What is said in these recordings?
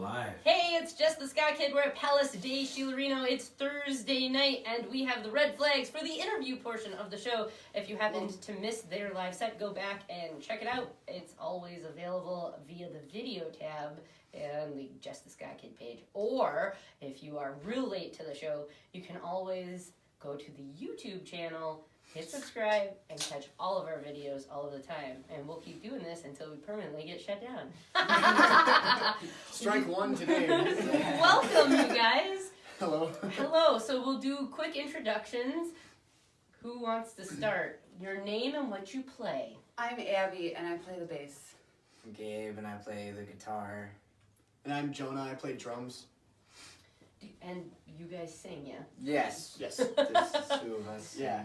live. Hey, it's Jess the Ska Kid. We're at Palace de Shilarino. It's Thursday night, and we have the red flags for the interview portion of the show. If you happened to miss their live set, go back and check it out. It's always available via the video tab and the Jess the Ska Kid page. Or, if you are real late to the show, you can always go to the YouTube channel, hit subscribe, and catch all of our videos all of the time. And we'll keep doing this until we permanently get shut down. Strike one today. Welcome, you guys. Hello. Hello. So we'll do quick introductions. Who wants to start? Your name and what you play. I'm Abby, and I play the bass. I'm Gabe, and I play the guitar. And I'm Jonah. I play drums. And you guys sing, yeah? Yes. Yes. There's two of us. Yeah.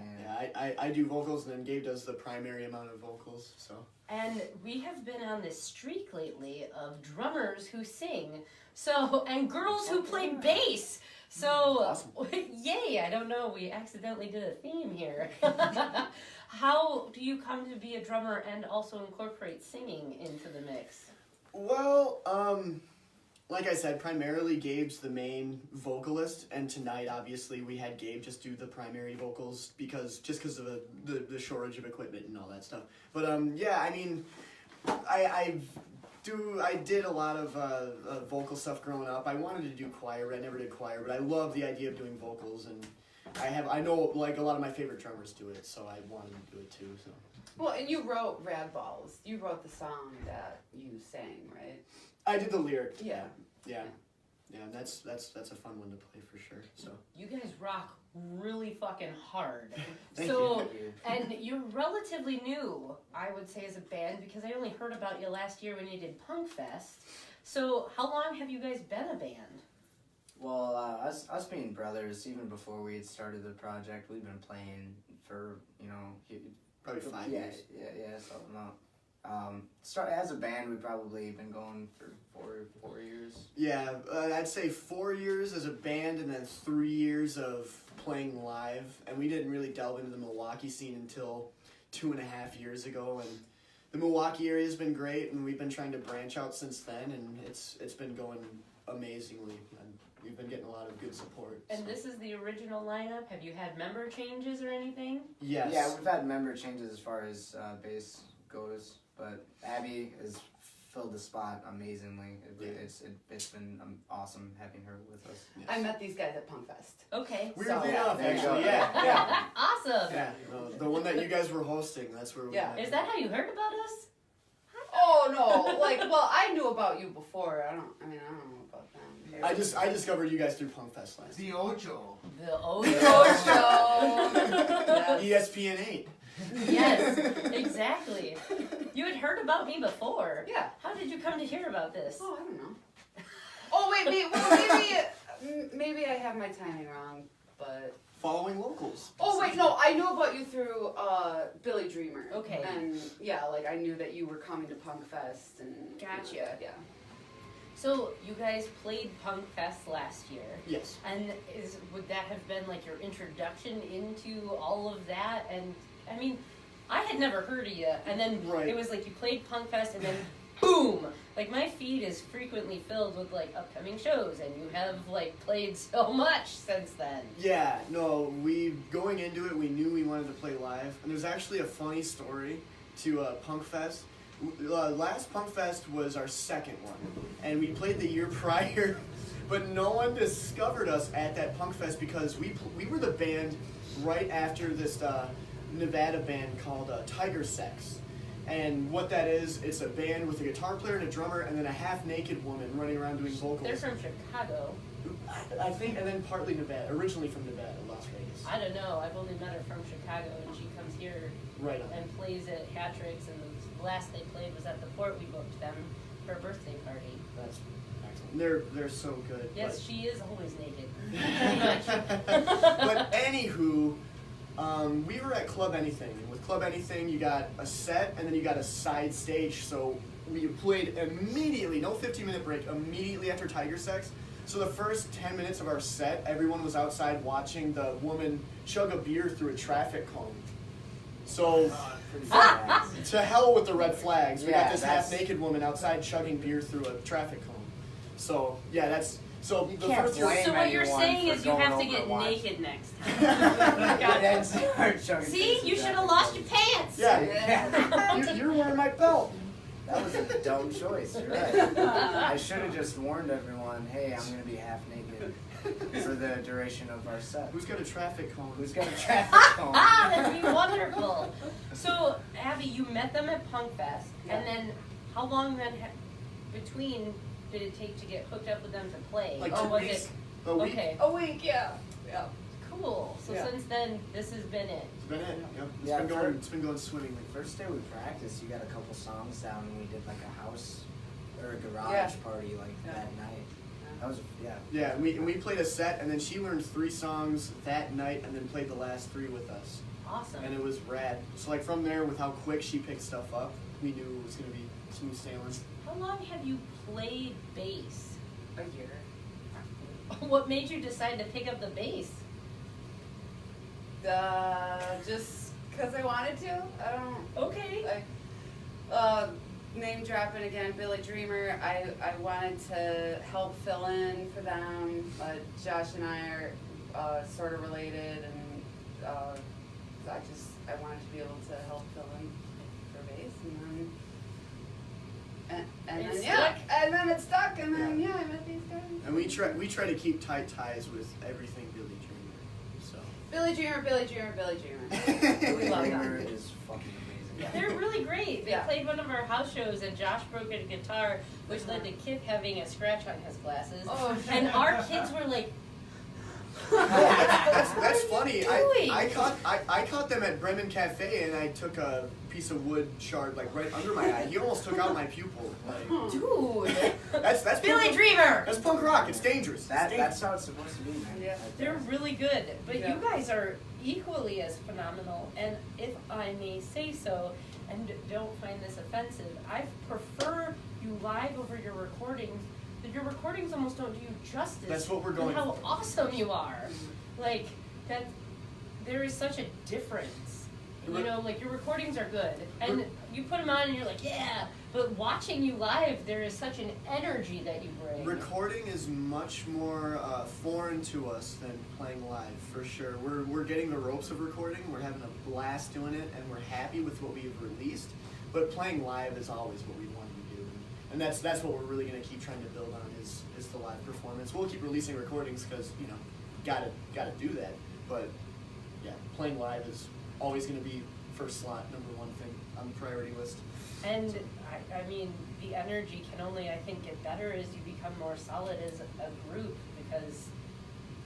I do vocals, and then Gabe does the primary amount of vocals. So. And we have been on this streak lately of drummers who sing, so and girls who play bass. So, awesome. Yay! I don't know. We accidentally did a theme here. How do you come to be a drummer and also incorporate singing into the mix? Well, like I said, primarily Gabe's the main vocalist, and tonight, obviously, we had Gabe just do the primary vocals because of the shortage of equipment and all that stuff. But yeah, I mean, I did a lot of vocal stuff growing up. I wanted to do choir, but I never did choir. But I love the idea of doing vocals, and I know like a lot of my favorite drummers do it, so I wanted to do it too. So. Well, and you wrote Rad Balls. You wrote the song that you sang, right? I did the lyric. Yeah. Yeah. And that's a fun one to play for sure. So You guys rock really fucking hard. Thank so, you. And you're relatively new, I would say, as a band, because I only heard about you last year when you did Punk Fest. So how long have you guys been a band? Well, us being brothers, even before we had started the project, we've been playing for, Probably 5 yeah, years. Yeah, something like as a band, we've probably been going for four years. Yeah, I'd say 4 years as a band and then 3 years of playing live. And we didn't really delve into the Milwaukee scene until 2.5 years ago. And the Milwaukee area has been great, and we've been trying to branch out since then, and it's been going amazingly. And we've been getting a lot of good support. And this is the original lineup? Have you had member changes or anything? Yes. Yeah, we've had member changes as far as bass goes, but Abby has filled the spot amazingly. It's been awesome having her with us. Yes. I met these guys at Punk Fest. Okay. Weirdly So- enough, There you actually. go. Yeah. Awesome. Yeah. The one that you guys were hosting, that's where we Yeah. met. Is that how you heard about us? Oh no! Well, I knew about you before. I don't know about them. I discovered you guys through Punk Fest last year. The Ocho. The Ocho. Yes. ESPN 8. Yes, exactly. You had heard about me before. Yeah. How did you come to hear about this? Oh, I don't know. Oh wait, maybe I have my timing wrong, but. Following locals. Oh wait, no, I knew about you through Billy Dreamer. Okay. And yeah, like I knew that you were coming to Punk Fest and. Gotcha. Yeah. So you guys played Punk Fest last year. Yes. And would that have been like your introduction into all of that? And I mean, I had never heard of you, and then Right. it was like you played Punk Fest, and then boom! Like my feed is frequently filled with like upcoming shows, and you have like played so much since then. Yeah, no, going into it, we knew we wanted to play live, and there's actually a funny story to Punk Fest. Last Punk Fest was our second one, and we played the year prior, but no one discovered us at that Punk Fest because we were the band right after this Nevada band called Tiger Sex. And what that is, it's a band with a guitar player and a drummer and then a half-naked woman running around doing vocals. They're from Chicago. I think, and then partly Nevada, originally from Nevada, Las Vegas. I don't know. I've only met her from Chicago, and she comes here Right on. and plays at Hattrick's, and the last they played was at the Port. We booked them for a birthday party. That's excellent. They're so good. Yes, she is always naked. But anywho, we were at Club Anything. And with Club Anything, you got a set and then you got a side stage. So we played immediately, no 15-minute break, immediately after Tiger Sex. So the first 10 minutes of our set, everyone was outside watching the woman chug a beer through a traffic cone. So, to hell with the red flags. We got this half-naked woman outside chugging beer through a traffic cone. So yeah, that's so You the can't first year. blame So what you're anyone saying for is you going have to over get and watch. naked next time. And start showing See, faces you should have after. lost your pants. Yeah, you're wearing my belt. That was a dumb choice. You're right. I should have just warned everyone. Hey, I'm gonna be half naked for the duration of our set. Who's got a traffic cone? Who's got a traffic cone? That'd be wonderful. So, Abby, you met them at Punk Fest, and then how long then between did it take to get hooked up with them to play? Like or 2 was weeks. it A week. okay? A week, yeah. Cool. So Yeah. since then, this has been it. It's been it. Yep. Yeah, It's been going swimmingly. First day we practiced, you got a couple songs down, and we did like a house or a garage Yeah. party like Yeah. that night. That was yeah. Yeah, we played a set, and then she learned 3 songs that night, and then played the last 3 with us, Awesome. and it was rad. So like from there, with how quick she picked stuff up, we knew it was gonna be smooth sailing. How long have you played bass? A year. What made you decide to pick up the bass? Just because I wanted to. I don't. Okay. Name dropping again, Billy Dreamer. I wanted to help fill in for them. Josh and I are sort of related, and I wanted to be able to help fill in for bass, and It then stuck. and then it stuck, and then I met these guys. And we try to keep tight ties with everything Billy Dreamer. So Billy Dreamer. We love Dreamer that. is fucking amazing. They're really great. They Yeah. played one of our house shows, and Josh broke a guitar, which led to Kip having a scratch on his glasses. Oh, And our kids were like, that's funny. doing? I caught them at Bremen Cafe, and I took a piece of wood shard like right under my eye. He almost took out my pupil. Like, dude, that's Billy punk, Dreamer. That's punk rock. It's dangerous. That's how it's supposed to be, man. Yeah. They're really good, but Yeah. you guys are equally as phenomenal. And if I may say so, and don't find this offensive, I prefer you live over your recordings. But your recordings almost don't do you justice. That's what we're with going how for. awesome you are. Like that, there is such a difference. You know, like your recordings are good, and you put them on, and you're like, yeah. But watching you live, there is such an energy that you bring. Recording is much more foreign to us than playing live, for sure. We're getting the ropes of recording. We're having a blast doing it, and we're happy with what we've released. But playing live is always what we wanted to do, and that's what we're really going to keep trying to build on is the live performance. We'll keep releasing recordings because gotta do that. But yeah, playing live is always going to be first slot, number 1 thing on the priority list. And I mean, the energy can only, I think, get better as you become more solid as a group because,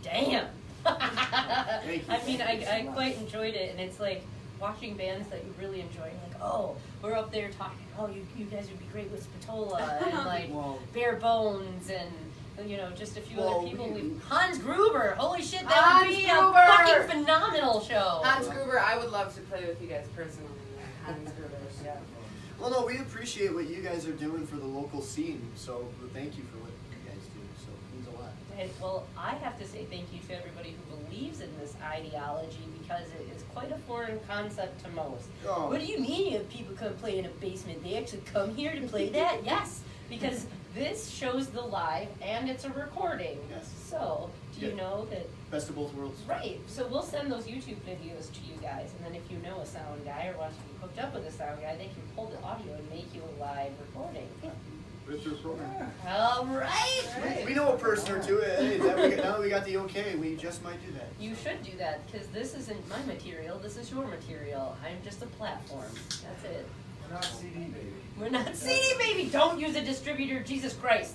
damn. Thank you. I mean, I quite enjoyed it, and it's like watching bands that you really enjoy. Like, oh, we're up there talking. Oh, you guys would be great with Spatola and like Well, Bare Bones and. You know, just a few Well, other people. we- Hans Gruber, holy shit, that Hans would be Gruber! a fucking phenomenal show. Hans Gruber, I would love to play with you guys personally. Hans Gruber, yeah. well, no, we appreciate what you guys are doing for the local scene. So thank you for what you guys do. So it means a lot. And, well, I have to say thank you to everybody who believes in this ideology because it is quite a foreign concept to most. Oh. What do you mean if people come play in a basement? They actually come here to play that? Yes, because this shows the live and it's a recording. Yes. So, do you Yeah. know that? Best of both worlds. Right. So we'll send those YouTube videos to you guys, and then if you know a sound guy or want to be hooked up with a sound guy, they can pull the audio and make you a live recording. It's your program. All right. We know a person or two. Hey, now that we got the okay, we just might do that. You should do that because this isn't my material. This is your material. I'm just a platform. That's it. We're not CD, baby. We're not CD baby. Don't use a distributor. Jesus Christ.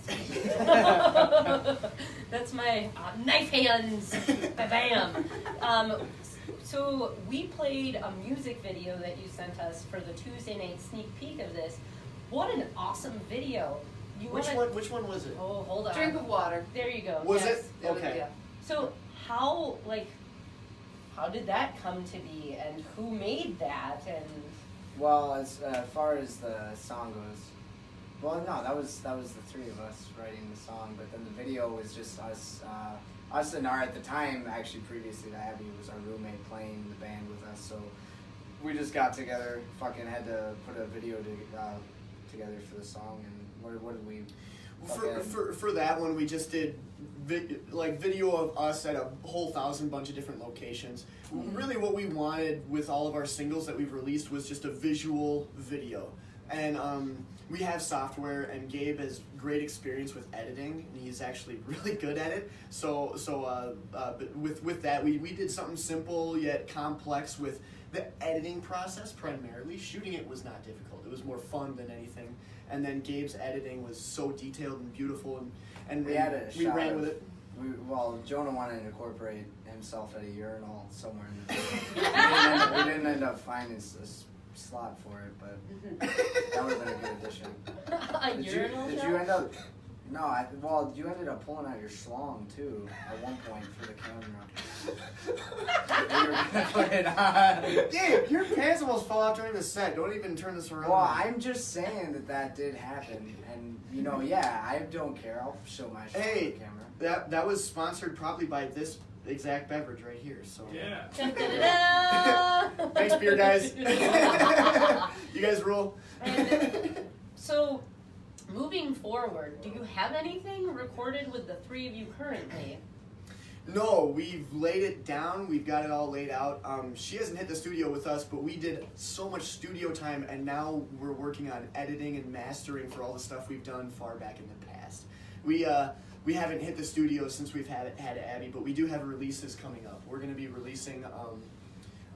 That's my knife hands. Bam. So we played a music video that you sent us for the Tuesday night sneak peek of this. What an awesome video. You Which wanna- one? Which one was it? Oh, hold on. Drink of water. There you go. Was yes. it? Yeah, Okay. yeah. So how did that come to be, and who made that? And Well, as far as the song goes, well, no, that was the 3 of us writing the song, but then the video was just us. Us and our, at the time, actually previously to Abby, was our roommate playing the band with us, so we just got together, fucking had to put a video together for the song, and what did we... For that one, we just did video of us at a whole 1,000 bunch of different locations. Really, what we wanted with all of our singles that we've released was just a visual video. And we have software, and Gabe has great experience with editing, and he's actually really good at it. But with that, we did something simple yet complex with the editing process primarily. Shooting it was not difficult. It was more fun than anything. And then Gabe's editing was so detailed and beautiful, and we ran with it. Jonah wanted to incorporate himself at a urinal somewhere in the video. We didn't end up finding a slot for it, but that would have been a good addition. Did you end up? No, you ended up pulling out your schlong too at one point for the camera. You were gonna put it on. Gabe, your pants almost fell off during the set. Don't even turn this around. Well, I'm just saying that did happen, and I don't care. I'll show my schlong on the camera. That was sponsored probably by this exact beverage right here. So yeah. Thanks, beer guys. You guys rule. So, moving forward, do you have anything recorded with the three of you currently? No, we've laid it down. We've got it all laid out. She hasn't hit the studio with us, but we did so much studio time, and now we're working on editing and mastering for all the stuff we've done far back in the past. We haven't hit the studio since we've had Abby, but we do have releases coming up. We're going to be releasing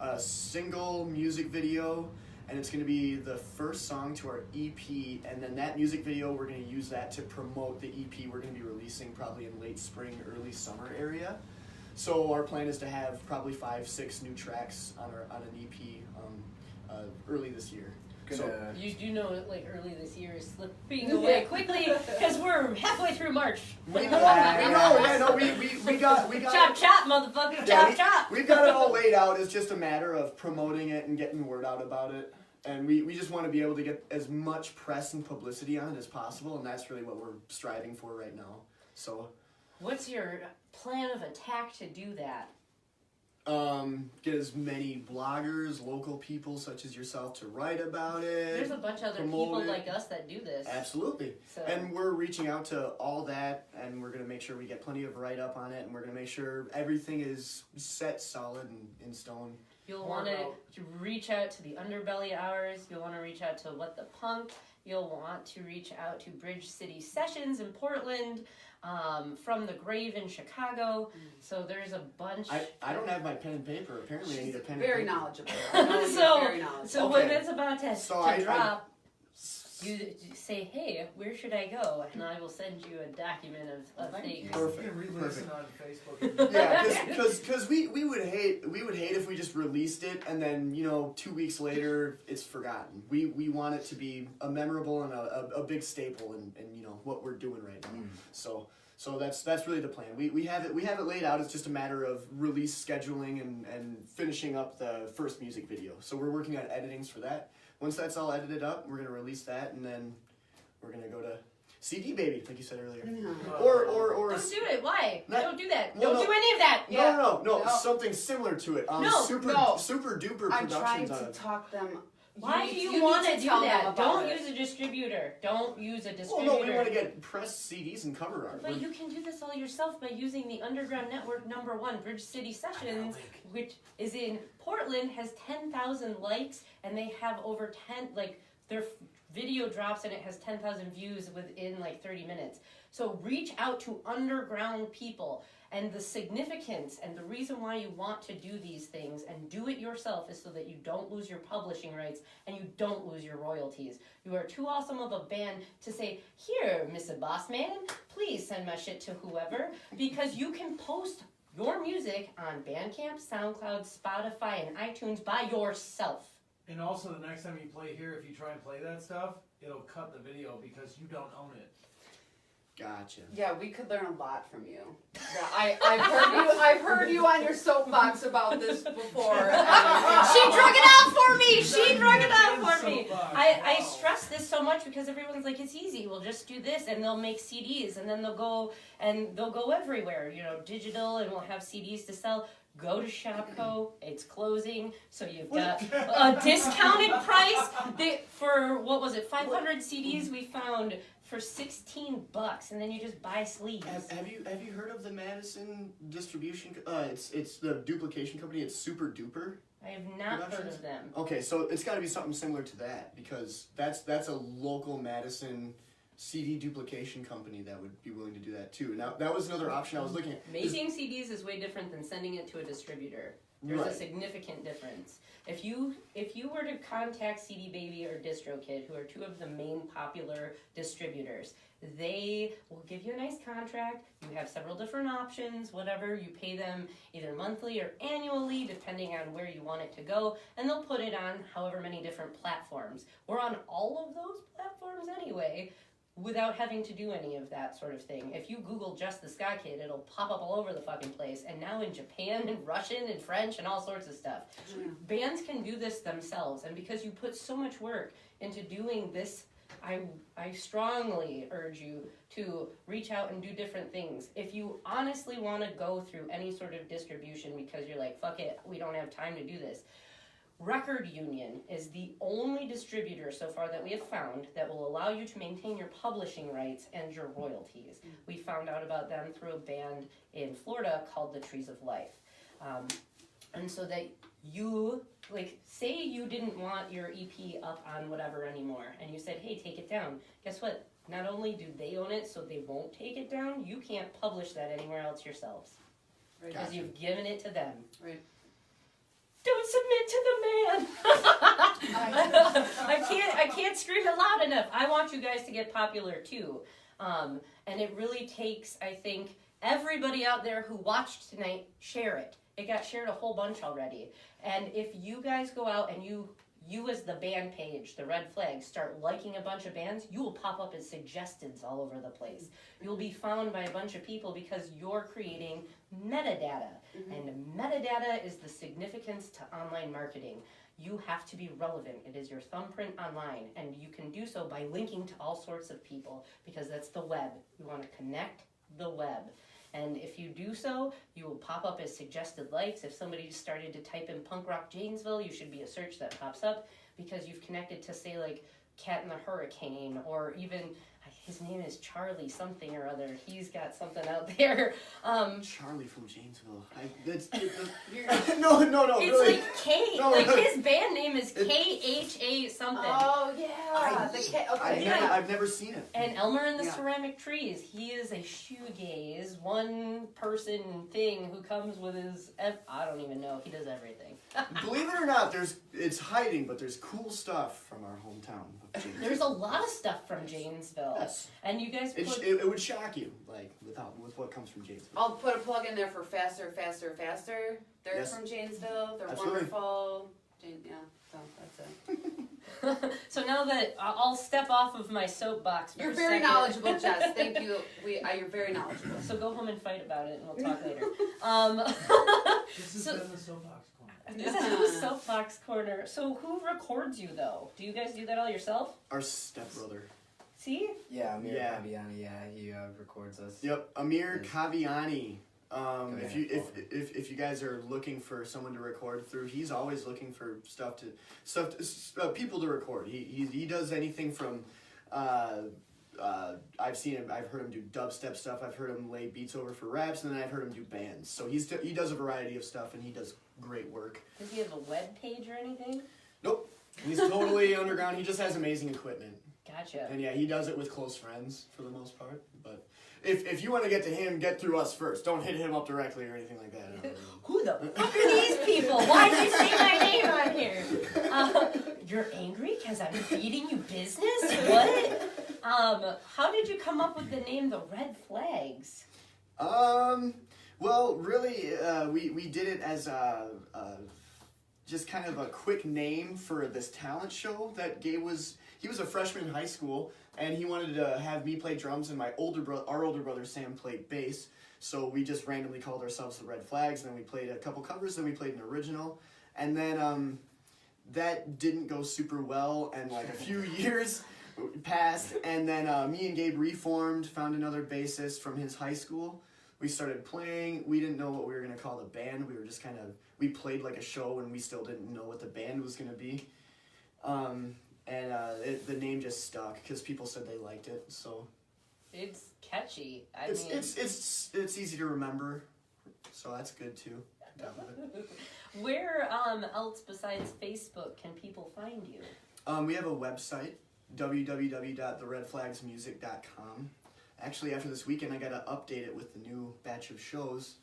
a single music video, and it's going to be the first song to our EP, and then that music video, we're going to use that to promote the EP we're going to be releasing probably in late spring, early summer area. So our plan is to have probably 5-6 new tracks on an EP early this year. So you do know that early this year is slipping away quickly because we're halfway through March. We got chop chop, motherfucker, chop chop. We've got it all laid out. It's just a matter of promoting it and getting word out about it. And we just want to be able to get as much press and publicity on it as possible, and that's really what we're striving for right now. So, what's your plan of attack to do that? Get as many bloggers, local people such as yourself to write about it. There's a bunch of other people like us that do this. Absolutely. So. And we're reaching out to all that, and we're going to make sure we get plenty of write-up on it, and we're going to make sure everything is set solid and in stone. You'll want to reach out to the Underbelly Hours. You'll want to reach out to What the Punk. You'll want to reach out to Bridge City Sessions in Portland. From the Grave in Chicago. So there's a bunch. I don't have my pen and paper. Apparently I need a pen and paper. Very knowledgeable. So when it's about to drop, you say, hey, where should I go? And I will send you a document of things. Perfect. You can re-listen on Facebook. Yeah, because we would hate if we just released it and then 2 weeks later it's forgotten. We want it to be a memorable and a big staple in what we're doing right now. So that's really the plan. We have it laid out. It's just a matter of release scheduling and finishing up the first music video. So we're working on editings for that. Once that's all edited up, we're gonna release that, and then we're gonna go to CD baby, like you said earlier. Or don't do it. Why? Don't do that. Well, don't do any of that. No. Something similar to it. Super duper I'm productions trying to talk them. Why do you want to do that? Don't use a distributor. Don't use a distributor. Well, no, we want to get pressed CDs and cover art. But you can do this all yourself by using the Underground Network #1, Bridge City Sessions, which is in Portland, has 10,000 likes, and they have over 10, their video drops and it has 10,000 views within 30 minutes. So reach out to underground people. And the significance and the reason why you want to do these things and do it yourself is so that you don't lose your publishing rights and you don't lose your royalties. You are too awesome of a band to say, here, Mr. Boss Man, please send my shit to whoever, because you can post your music on Bandcamp, SoundCloud, Spotify, and iTunes by yourself. And also, the next time you play here, if you try and play that stuff, it'll cut the video because you don't own it. Gotcha. Yeah, we could learn a lot from you. Yeah, I've heard you on your soapbox about this before. She drug it out for me. I stress this so much because everyone's like, it's easy. We'll just do this, and they'll make CDs, and then they'll go everywhere. Digital, and we'll have CDs to sell. Go to Shopko. It's closing, so you've got a discounted price. For 500 CDs, we found for $16, and then you just buy sleeves. Have you heard of the Madison distribution? It's the duplication company. It's Super Duper. I have not heard of them. Okay, so it's got to be something similar to that, because that's a local Madison CD duplication company that would be willing to do that too. Now that was another option I was looking at. Making CDs is way different than sending it to a distributor. There's a significant difference. If you were to contact CD Baby or DistroKid, who are two of the main popular distributors, they will give you a nice contract. You have several different options, whatever. You pay them either monthly or annually, depending on where you want it to go, and they'll put it on however many different platforms. We're on all of those platforms anyway, without having to do any of that sort of thing. If you Google Jess the Ska Kid, it'll pop up all over the fucking place, and now in Japan and Russian and French and all sorts of stuff. Bands can do this themselves, and because you put so much work into doing this, I strongly urge you to reach out and do different things. If you honestly want to go through any sort of distribution because you're like, fuck it, we don't have time to do this, Record Union is the only distributor so far that we have found that will allow you to maintain your publishing rights and your royalties. We found out about them through a band in Florida called the Trees of Life. And so that you, like, say you didn't want your EP up on whatever anymore, and you said, hey, take it down. Guess what? Not only do they own it, so they won't take it down, you can't publish that anywhere else yourselves. Right. Because you've given it to them. Right. Don't submit to the man. I can't scream it loud enough. I want you guys to get popular too. And it really takes, I think, everybody out there who watched tonight, share it. It got shared a whole bunch already. And if you guys go out and you as the band page, the red flag, start liking a bunch of bands, you will pop up as suggestions all over the place. You'll be found by a bunch of people because you're creating metadata. And metadata is the significance to online marketing. You have to be relevant. It is your thumbprint online, and you can do so by linking to all sorts of people because that's the web. You want to connect the web. And if you do so, you will pop up as suggested likes. If somebody just started to type in punk rock Janesville, you should be a search that pops up because you've connected to, say, like Cat in the Hurricane, or even his name is Charlie something or other. He's got something out there. Charlie from Janesville. No. It's really. like K. No, like really. his band name is KHA something. Oh yeah, the K. Okay. I've never seen it. And Elmer and the Ceramic Trees. He is a shoegaze, one person thing who comes with his. I don't even know. He does everything. Believe it or not, it's hiding, but there's cool stuff from our hometown of Janesville. There's a lot of stuff from Janesville. Yes. And you guys put... It would shock you, like, with what comes from Janesville. I'll put a plug in there for Faster. They're Yes. from Janesville. They're Absolutely. wonderful. Yeah, so that's it. So now that I'll step off of my soapbox for You're a very second. knowledgeable, Jess. Thank you. You're very knowledgeable. So go home and fight about it, and we'll talk later. This has been the soapbox corner. This is the soapbox corner. So who records you, though? Do you guys do that all yourself? Our stepbrother. See? Yeah, Amir Yeah. Fabiani, he records us. Yep, Amir Yes. Kaviani. Yeah, If you guys are looking for someone to record through, he's always looking for people to record. He does anything from I've heard him do dubstep stuff. I've heard him lay beats over for raps, and then I've heard him do bands. So he does a variety of stuff, and he does great work. Does he have a web page or anything? Nope, he's totally underground. He just has amazing equipment, Gotcha. and yeah, he does it with close friends for the most part. But if you want to get to him, get through us first. Don't hit him up directly or anything like that. Who the fuck are these people? Why did you say my name on here? You're angry because I'm feeding you business? What? How did you come up with the name The Red Flags? Well, really, we did it as just kind of a quick name for this talent show that Gabe was. He was a freshman in high school, and he wanted to have me play drums, and our older brother Sam played bass. So we just randomly called ourselves The Red Flags, and then we played a couple covers, then we played an original, and then that didn't go super well, and like a few years passed, and then me and Gabe reformed, found another bassist from his high school. We started playing. We didn't know what we were going to call the band. We were just we played like a show, and we still didn't know what the band was going to be. and the name just stuck because people said they liked it. So It's catchy. I it's mean, it's easy to remember, so that's good too. where else besides Facebook can people find you? We have a website, www.theredflagsmusic.com. Actually, after this weekend, I got to update it with the new batch of shows.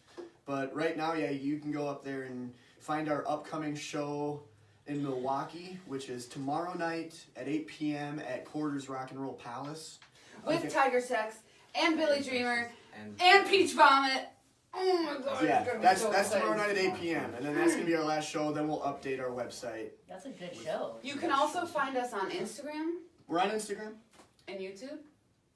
But right now, yeah, you can go up there and find our upcoming show in Milwaukee, which is tomorrow night at 8 p.m. at Quarters Rock and Roll Palace. With Tiger Sex and Billy Dreamer And and Peach Vomit. Oh my god. Yeah, it's gonna be that's so tomorrow night exciting. at 8 p.m. And then that's going to be our last show. Then we'll update our website. That's a good show. You can also find us on Instagram We're on Instagram. and YouTube.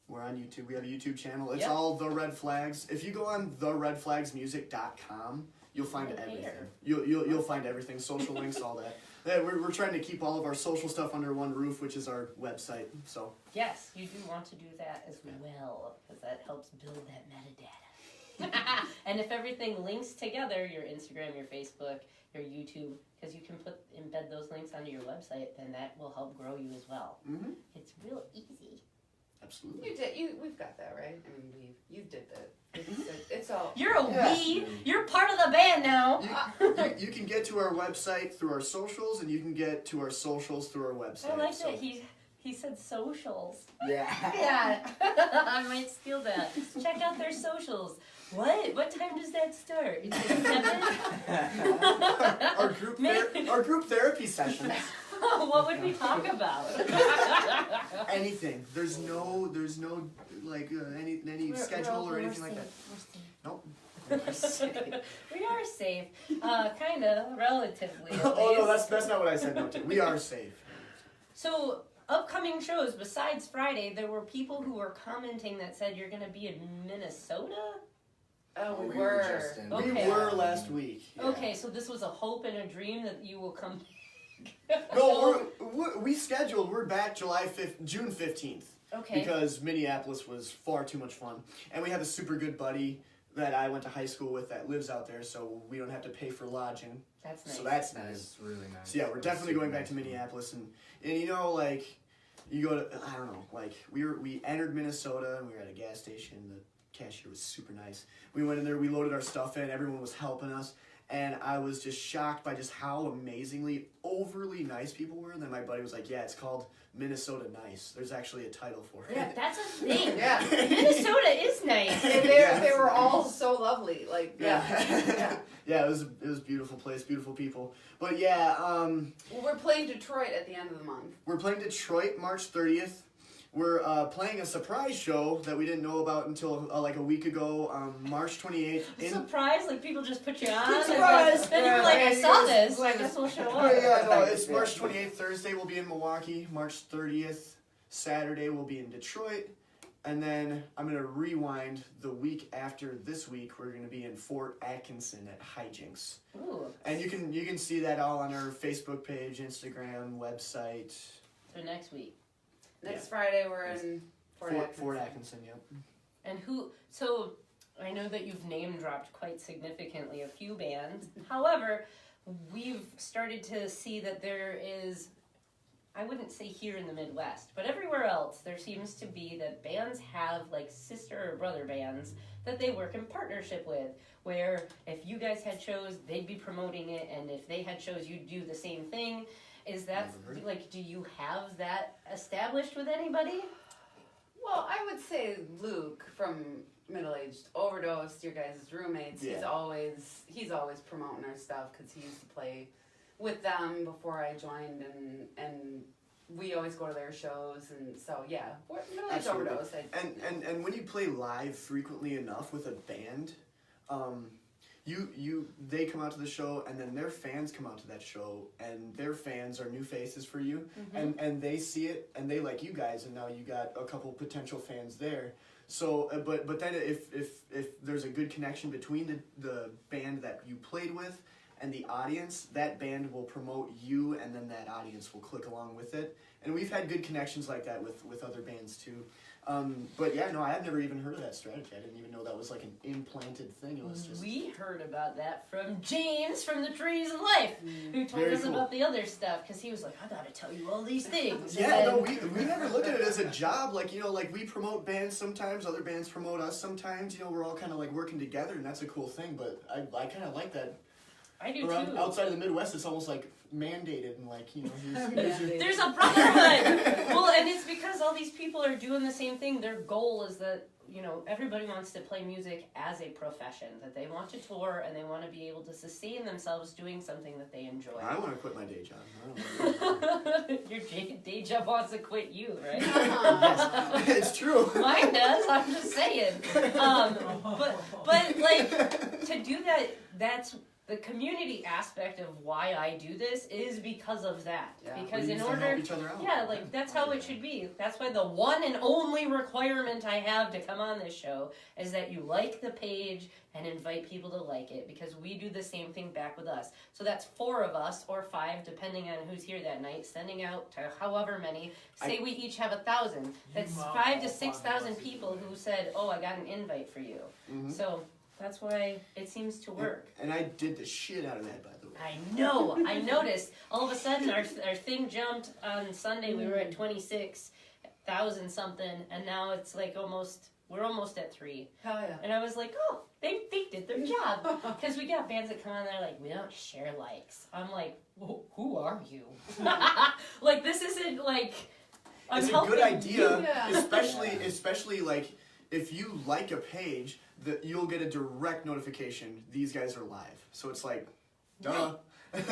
We're on YouTube. We have a YouTube channel. It's Yep. all The Red Flags. If you go on theredflagsmusic.com, you'll find Right everything. here. You'll find everything. Social links, all that. Yeah, we're trying to keep all of our social stuff under one roof, which is our website. So Yes, you do want to do that as well, because that helps build that metadata. And if everything links together, your Instagram, your Facebook, your YouTube, because you can embed those links onto your website, then that will help grow you as well. mm-hmm. It's real easy. Absolutely. You did. We've got that right. I mean, you did that. It's all. You're a Yeah. we. You're part of the band now. You can get to our website through our socials, and you can get to our socials through our website. I like so. that he said socials. yeah. Yeah, I might steal that. Check out their socials. What time does that start? Is it 7? our group therapy sessions. What would we talk about? Anything. There's no like any schedule or anything like that. Nope. We are safe. Kinda, relatively. At Oh no, least. that's not what I said. No, we are safe. So, upcoming shows, besides Friday, there were people who were commenting that said you're gonna be in Minnesota? Oh, we We were. just in- Okay. We were last week. Yeah. Okay, so this was a hope and a dream that you will come. No, we scheduled. We're back June 15th. Okay. Because Minneapolis was far too much fun, and we have a super good buddy that I went to high school with that lives out there, so we don't have to pay for lodging. That's nice. So that's That nice. is really nice. So yeah, we're definitely going back to Minneapolis, and you know, like, you go to, I don't know, like, we entered Minnesota, and we were at a gas station. The cashier was super nice. We went in there, we loaded our stuff in, everyone was helping us, and I was just shocked by just how amazingly overly nice people were. And then my buddy was like, yeah, it's called Minnesota Nice. There's actually a title for it. Yeah, that's a thing. Yeah. Minnesota is nice. And they were all so lovely. Like, yeah. Yeah, it was a beautiful place, beautiful people. But yeah, Well, we're playing Detroit at the end of the month. we're playing Detroit March 30th. We're playing a surprise show that we didn't know about until like a week ago, March 28th. Surprise, like people just put you on. Surprise! And you're like, I Yeah, saw you this. I guess we'll show Oh, up. yeah, no, it's March 28th, Thursday. We'll be in Milwaukee. March 30th, Saturday, we'll be in Detroit. And then I'm going to rewind the week after this week. We're going to be in Fort Atkinson at Hijinks. Ooh, And you can see that all on our Facebook page, Instagram, website. so next week. Next Friday, we're in Fort Atkinson, yep. And so I know that you've name dropped quite significantly a few bands. However, we've started to see that there is, I wouldn't say here in the Midwest, but everywhere else, there seems to be that bands have like sister or brother bands that they work in partnership with, where if you guys had shows, they'd be promoting it, and if they had shows, you'd do the same thing. Is that, Never heard. like, do you have that established with anybody? Well, I would say Luke from Middle Aged Overdose, your guys' roommates. Yeah. He's always promoting our stuff because he used to play with them before I joined, and we always go to their shows, and so yeah, we're Middle Aged Absolutely. Overdose. And when you play live frequently enough with a band, they come out to the show, and then their fans come out to that show, and their fans are new faces for you, and they see it, and they like you guys, and now you got a couple potential fans there. So, but then if there's a good connection between the band that you played with and the audience, that band will promote you, and then that audience will click along with it. And we've had good connections like that with other bands too. But yeah, no, I had never even heard of that strategy. I didn't even know that was like an implanted thing. It was just... We heard about that from James from the Trees of Life, who told Very us cool. about the other stuff, because he was like, I gotta tell you all these things. Yeah, And no, we never look at it as a job. Like, you know, like we promote bands sometimes, other bands promote us sometimes. You know, we're all kind of like working together, and that's a cool thing. But I kind of like that. I do Around, too. outside of the Midwest, it's almost like mandated, and like, you know, here's your... There's a brotherhood. Well, and it's because all these people are doing the same thing. Their goal is that, you know, everybody wants to play music as a profession, that they want to tour and they want to be able to sustain themselves doing something that they enjoy. I want to quit my day job. I don't Your day job wants to quit you, right? yes, it's true. Mine does. I'm just saying. But like, to do that, that's the community aspect of why I do this is because of that. Yeah, because we in used to order, help each other out. yeah, like that's how it should be. That's why the one and only requirement I have to come on this show is that you like the page and invite people to like it, because we do the same thing back with us. So that's 4 of us, or 5, depending on who's here that night, sending out to however many. Say we each have 1,000. That's 5,000 to 6,000 people who said, "Oh, I got an invite for you." Mhm. So that's why it seems to work. And I did the shit out of that, by the way. I know. I noticed. All of a sudden, our thing jumped on Sunday. We were at 26,000 something, and now it's like we're almost at 3. Hell yeah. And I was like, oh, they did their job. Because we got bands that come on there like, we don't share likes. I'm like, who are you? Like, this isn't like, I'm It's a helping good idea, you. Yeah. especially like if you like a page, you'll get a direct notification. These guys are live, so it's like, duh.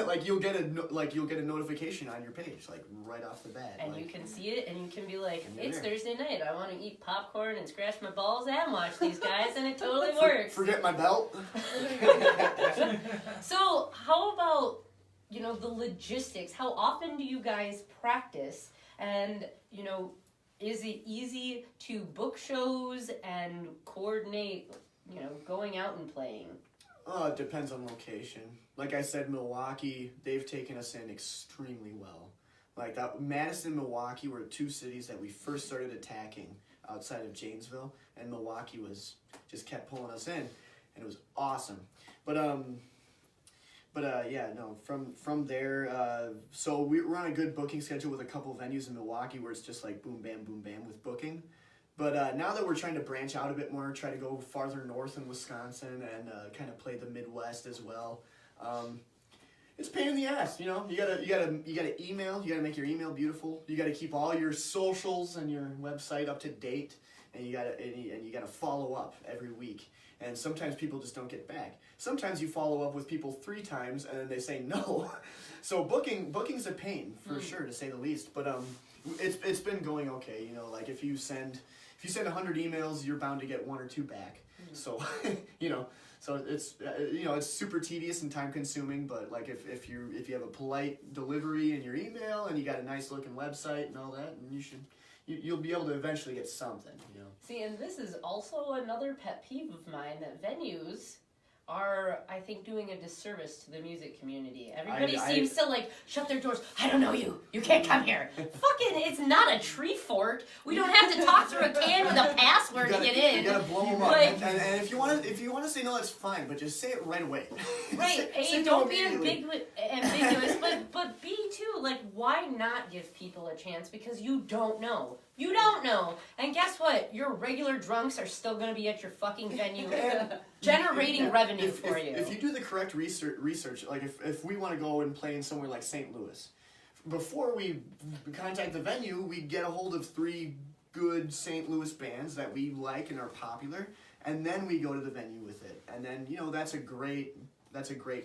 Like you'll get a notification on your page, like right off the bat. And like, you can see it, and you can be like, And you're it's there. Thursday night. I want to eat popcorn and scratch my balls and watch these guys, and it totally works. Forget my belt. So, how about, you know, the logistics? How often do you guys practice? And, you know, is it easy to book shows and coordinate, you know, going out and playing? Oh, it depends on location. Like I said, Milwaukee, they've taken us in extremely well. Like that, Madison, Milwaukee were 2 cities that we first started attacking outside of Janesville, and Milwaukee just kept pulling us in, and it was awesome. But yeah, no, from there, so we're on a good booking schedule with a couple venues in Milwaukee where it's just like boom, bam, with booking. But now that we're trying to branch out a bit more, try to go farther north in Wisconsin and kind of play the Midwest as well, it's a pain in the ass. You know, you gotta email. You gotta make your email beautiful. You gotta keep all your socials and your website up to date, and you gotta follow up every week. And sometimes people just don't get back. Sometimes you follow up with people 3 times and then they say no. So booking's a pain for sure, to say the least. But it's been going okay. You know, like if you send 100 emails, you're bound to get 1 or 2 back. So you know, so it's it's super tedious and time consuming. But like if you have a polite delivery in your email and you got a nice looking website and all that, and you'll be able to eventually get something. You know. See, and this is also another pet peeve of mine, that venues are, I think, doing a disservice to the music community. Everybody seems to, like, shut their doors. I don't know you. You can't come here. Fucking, it's not a tree fort. We don't have to talk through a can with a password to get in. You gotta blow them up. Like, and if you want to say no, that's fine. But just say it right away. right, say no don't be immediately. ambiguous, but B, too, like, why not give people a chance? Because you don't know. You don't know. And guess what? Your regular drunks are still going to be at your fucking venue generating revenue for you. If you do the correct research, like if we want to go and play in somewhere like St. Louis, before we contact the venue, we get a hold of 3 good St. Louis bands that we like and are popular, and then we go to the venue with it. And then, you know, that's a great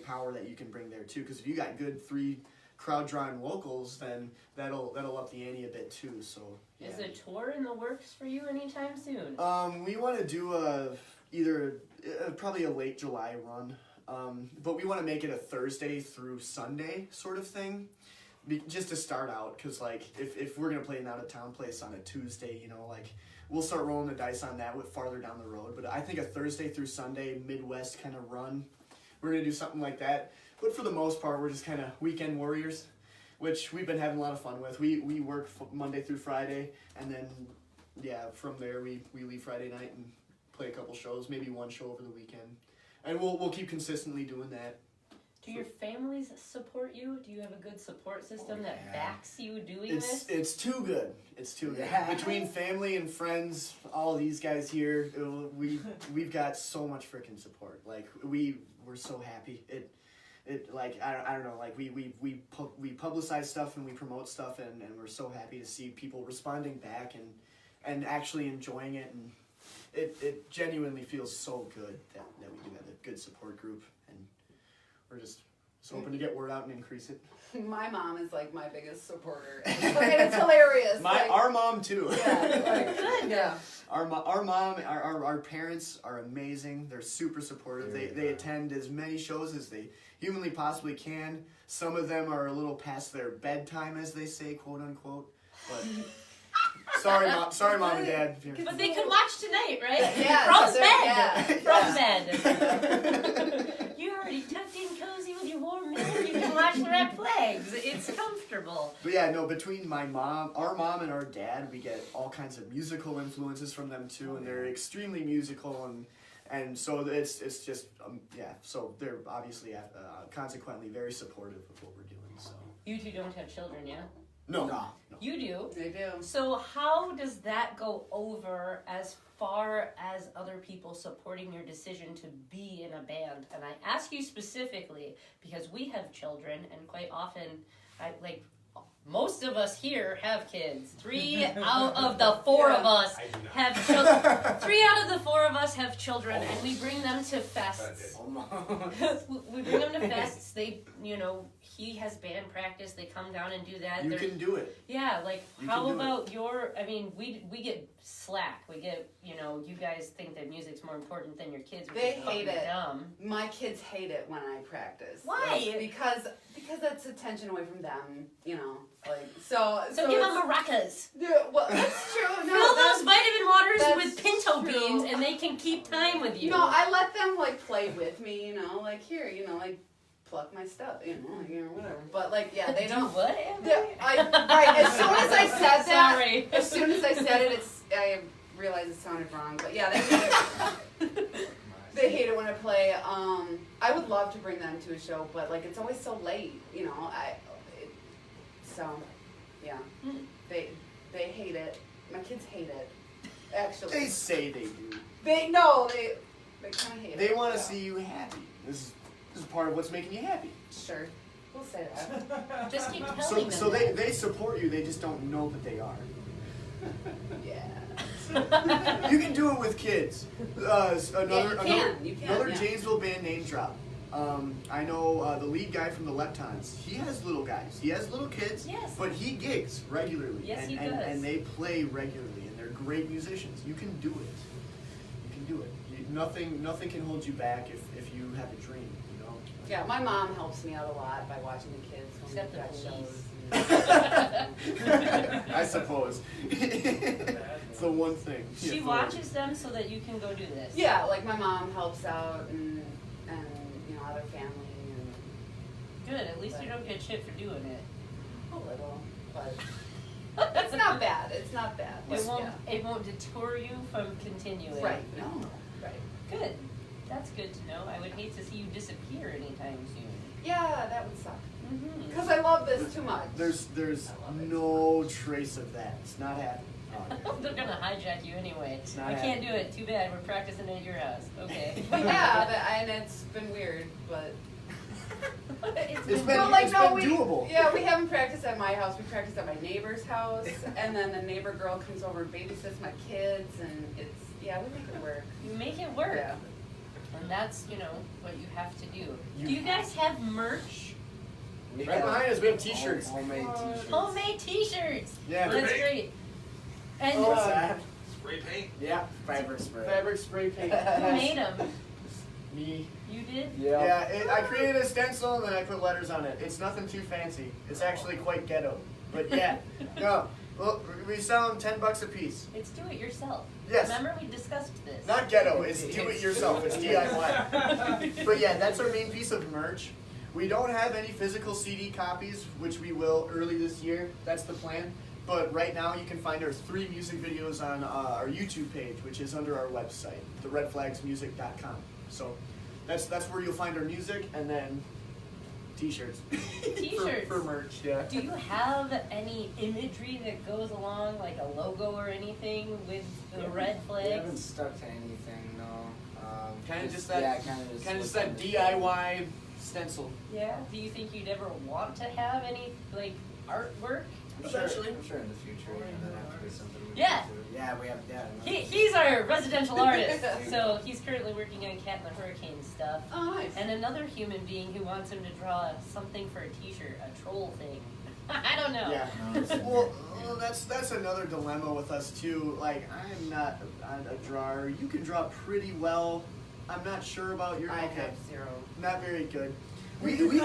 power that you can bring there too, because if you got good 3 crowd drawing locals, then that'll up the ante a bit too. So yeah. Is a tour in the works for you anytime soon? We want to do probably a late July run, but we want to make it a Thursday through Sunday sort of thing, just to start out. Because like if we're gonna play an out of town place on a Tuesday, you know, like we'll start rolling the dice on that with farther down the road. But I think a Thursday through Sunday Midwest kind of run we're gonna do something like that. But for the most part, we're just kind of weekend warriors, which we've been having a lot of fun with. We work Monday through Friday, and then from there we leave Friday night and play a couple shows, maybe one show over the weekend, and we'll keep consistently doing that. Do your families support you? Do you have a good support system that backs you doing this? It's too good. It's too good. Yeah. Between family and friends, all these guys here, we've got so much freaking support. Like we're so happy. It like I don't know, like we publicize stuff and we promote stuff, and we're so happy to see people responding back and actually enjoying it, and it genuinely feels so good that we do have a good support group, and we're just hoping to get word out and increase it. My mom is like my biggest supporter. It's hilarious. Our mom too. Yeah, good. Yeah. Our mom, our parents are amazing. They're super supportive. They attend as many shows as they humanly possibly can. Some of them are a little past their bedtime, as they say, quote unquote. But sorry, mom and dad. But they could watch tonight, right? Yeah. From bed. You're already tucked in cozy with your warm milk. You can watch the Red Flags. It's comfortable. But between our mom and our dad, we get all kinds of musical influences from them too, and they're extremely musical, and so it's just so they're obviously consequently very supportive of what we're doing. So You two don't have children, yeah? no. You do. They do. So how does that go over as far as other people supporting your decision to be in a band? And I ask you specifically because we have children, and quite often, most of us here have kids. 3 out of the 4 of us have children. 3 out of the 4 of us have children, and we bring them to fests. We bring them to fests. They, he has band practice. They come down and do that. You can do it. Yeah, You how can do about your? I mean, we get slack. We get, you guys think that music's more important than your kids. Which They is fucking hate it. Dumb. My kids hate it when I practice. Why? Because that's attention away from them. So give them maracas. Yeah, well, that's true. No, Fill those vitamin waters that's with pinto true. beans, and they can keep time with you. No, I let them play with me. Here, pluck my stuff. Whatever. But they Do don't. what? Right. As soon as I said that, Sorry. as soon as I said it, I realized it sounded wrong. But yeah, they hate it when I play. I would love to bring them to a show, but it's always so late. They hate it. My kids hate it. Actually, They say they do. they kind of hate it. They want to see you happy. This is part of what's making you happy. Sure, we'll say that. Just keep telling them. So they support you. They just don't know that they are. Yeah. You can do it with kids. Another You can, yeah. Janesville band name drop. I know the lead guy from the Leptons. He has little guys. He has little kids. Yes. But he gigs regularly. Yes, and, he and, does. and they play regularly, and they're great musicians. You can do it. You can do it. Nothing can hold you back if you have a dream. Yeah, my mom helps me out a lot by watching the kids when Except we've got the shows. I suppose. It's the one thing. She watches them so that you can go do this. Yeah, my mom helps out and other family and Good. At least you don't get shit for doing it. a little, but it's not bad. It's not bad. It won't deter you from continuing. Right. No. Right. Good. That's good to know. I would hate to see you disappear anytime soon. Yeah, that would suck. Mm-hmm. Because I love this too much. There's no trace of that. It's not happening. They're gonna hijack you anyway. It's not I can't do it. Too bad. We're practicing at your house. Okay. But yeah, and it's been weird, but It's been doable. Yeah, we haven't practiced at my house. We practiced at my neighbor's house, and then the neighbor girl comes over and babysits my kids, and we make it work. You make it work. Yeah. And that's, what you have to do. Do you guys have merch? Right behind us, we have t-shirts. Homemade t-shirts. Homemade t-shirts. Yeah. That's great. And What's that? Spray paint? Yeah, fabric spray. Fabric spray paint. who made them? Me. You did? Yeah, I created a stencil and then I put letters on it. It's nothing too fancy. It's actually quite ghetto. But yeah, no. Well, we sell them $10 a piece. It's do it yourself. Yes. Remember we discussed this. Not ghetto, it's do it yourself, it's DIY. But yeah, that's our main piece of merch. We don't have any physical CD copies, which we will early this year. That's the plan. But right now you can find our 3 music videos on our YouTube page, which is under our website, theredflagsmusic.com. So that's where you'll find our music, and then t-shirts. T-shirts. for merch, yeah. Do you have any imagery that goes along, like a logo or anything with the red We haven't flags? stuck to anything, no. Kind of just what's that on the DIY stencil. Yeah. Do you think you'd ever want to have any like artwork? I'm sure, Eventually. I'm sure in the future, that'd have to be something we Yeah. can do. Yeah, we have, He's our residential artist, so he's currently working on Cat and the Hurricane stuff. Oh, nice. And another human being who wants him to draw something for a t-shirt, a troll thing. I don't know. Yeah. Well, that's another dilemma with us too. Like, I'm not a drawer. You can draw pretty well. I'm not sure about your. I Okay. have 0. Not very good. We It's a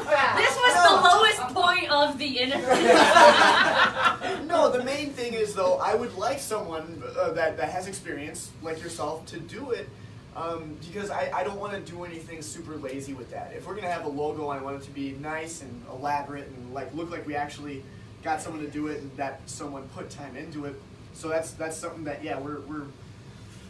fact. This was the lowest point of the interview. No, the main thing is though, I would like someone that has experience like yourself to do it, because I don't want to do anything super lazy with that. If we're gonna have a logo, I want it to be nice and elaborate and like look like we actually got someone to do it and that someone put time into it. So that's something that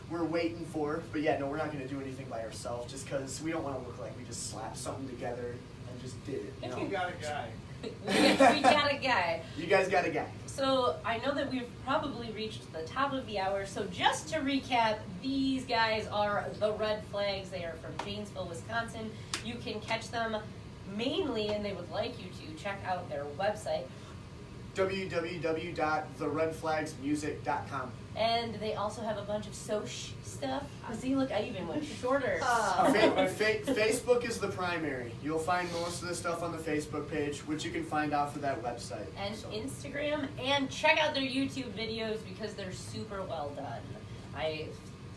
we're waiting for. But yeah, no, we're not gonna do anything by ourselves just because we don't want to look like we just slapped something together and just did it. You know? You got a guy. We got a guy. You guys got a guy. So I know that we've probably reached the top of the hour. So just to recap, these guys are the Red Flags. They are from Janesville, Wisconsin. You can catch them mainly, and they would like you to check out their website. www.theredflagsmusic.com. And they also have a bunch of soch stuff. See, look, I even went shorter. Facebook is the primary. You'll find most of the stuff on the Facebook page, which you can find off of that website. And So. Instagram, and check out their YouTube videos because they're super well done. I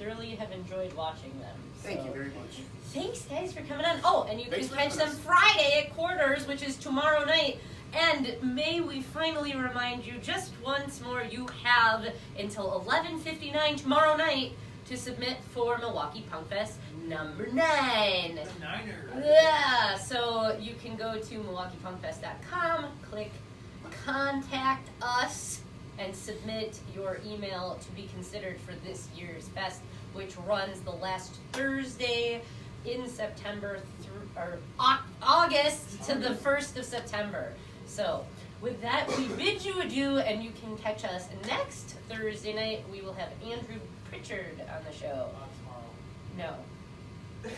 thoroughly have enjoyed watching them. Thank so. you very much. Thanks, guys, for coming on. Oh, and you Thanks can for catch having them us. Friday at Quarters, which is tomorrow night. And may we finally remind you just once more, you have until 11:59 tomorrow night to submit for Milwaukee Punk Fest number 9. The Niner. Yeah, so you can go to MilwaukeePunkFest.com, click Contact Us, and submit your email to be considered for this year's fest, which runs the last Thursday in September August to the 1st of September. So, with that, we bid you adieu, and you can catch us next Thursday night. We will have Andrew Pritchard on the show. Tomorrow. No. No,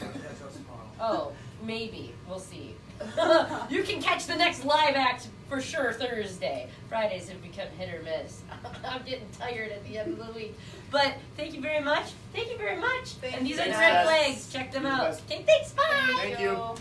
catch us tomorrow. Oh, maybe. We'll see. You can catch the next live act for sure Thursday. Fridays have become hit or miss. I'm getting tired at the end of the week. But thank you very much. Thank you very much. Thank and these are you. the Red Yes. Flags. Check them You're the out. best. Okay, thanks. Bye. Thank you.